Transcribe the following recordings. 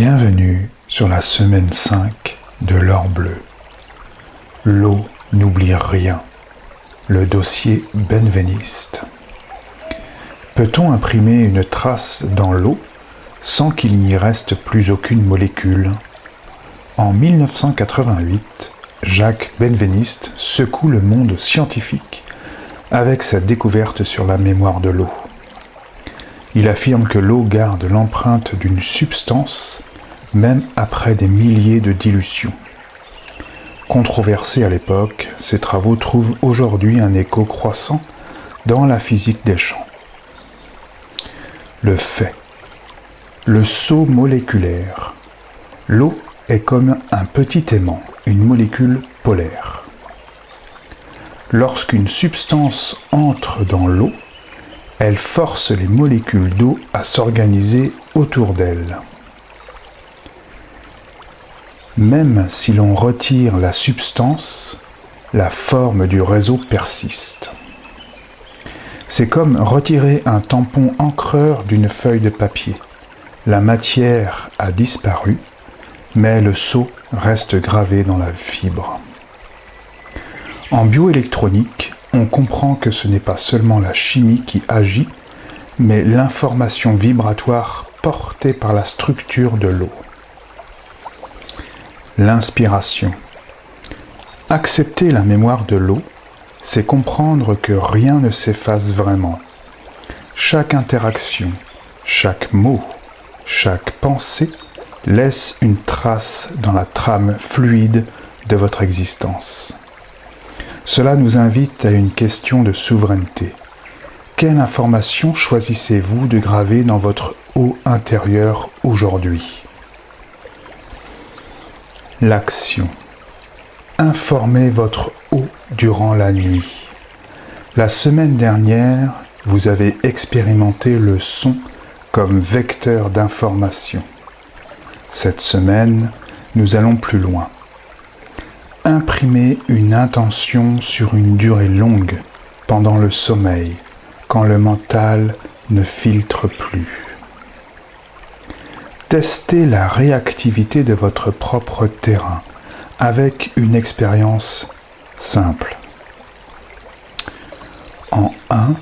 Bienvenue sur la semaine 5 de l'or bleu. L'eau n'oublie rien. Le dossier benveniste. Peut-on imprimer une trace dans l'eau sans qu'il n'y reste plus aucune molécule ? En 1988, Jacques Benveniste secoue le monde scientifique avec sa découverte sur la mémoire de l'eau. Il affirme que l'eau garde l'empreinte d'une substance même après des milliers de dilutions. Controversés à l'époque, ces travaux trouvent aujourd'hui un écho croissant dans la physique des champs. Le fait. Le saut moléculaire. L'eau est comme un petit aimant, une molécule polaire. Lorsqu'une substance entre dans l'eau, elle force les molécules d'eau à s'organiser autour d'elle. Même si l'on retire la substance, la forme du réseau persiste. C'est comme retirer un tampon encreur d'une feuille de papier. La matière a disparu, mais le sceau reste gravé dans la fibre. En bioélectronique, on comprend que ce n'est pas seulement la chimie qui agit, mais l'information vibratoire portée par la structure de l'eau. L'inspiration. Accepter la mémoire de l'eau, c'est comprendre que rien ne s'efface vraiment. Chaque interaction, chaque mot, chaque pensée laisse une trace dans la trame fluide de votre existence. Cela nous invite à une question de souveraineté. Quelle information choisissez-vous de graver dans votre eau intérieure aujourd'hui ? L'action. Informez votre eau durant la nuit. La semaine dernière, vous avez expérimenté le son comme vecteur d'information. Cette semaine, nous allons plus loin. Imprimez une intention sur une durée longue, pendant le sommeil, quand le mental ne filtre plus. Testez la réactivité de votre propre terrain avec une expérience simple. En 1,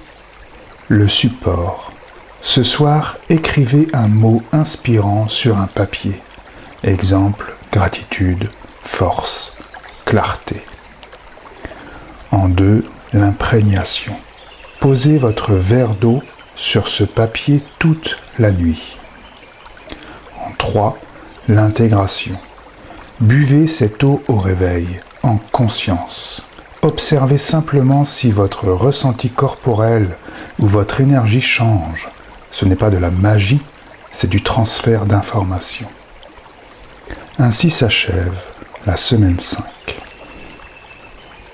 le support. Ce soir, écrivez un mot inspirant sur un papier. Exemple, gratitude, force, clarté. En 2, l'imprégnation. Posez votre verre d'eau sur ce papier toute la nuit. En 3, l'intégration. Buvez cette eau au réveil, en conscience. Observez simplement si votre ressenti corporel ou votre énergie change. Ce n'est pas de la magie, c'est du transfert d'informations. Ainsi s'achève la semaine 5.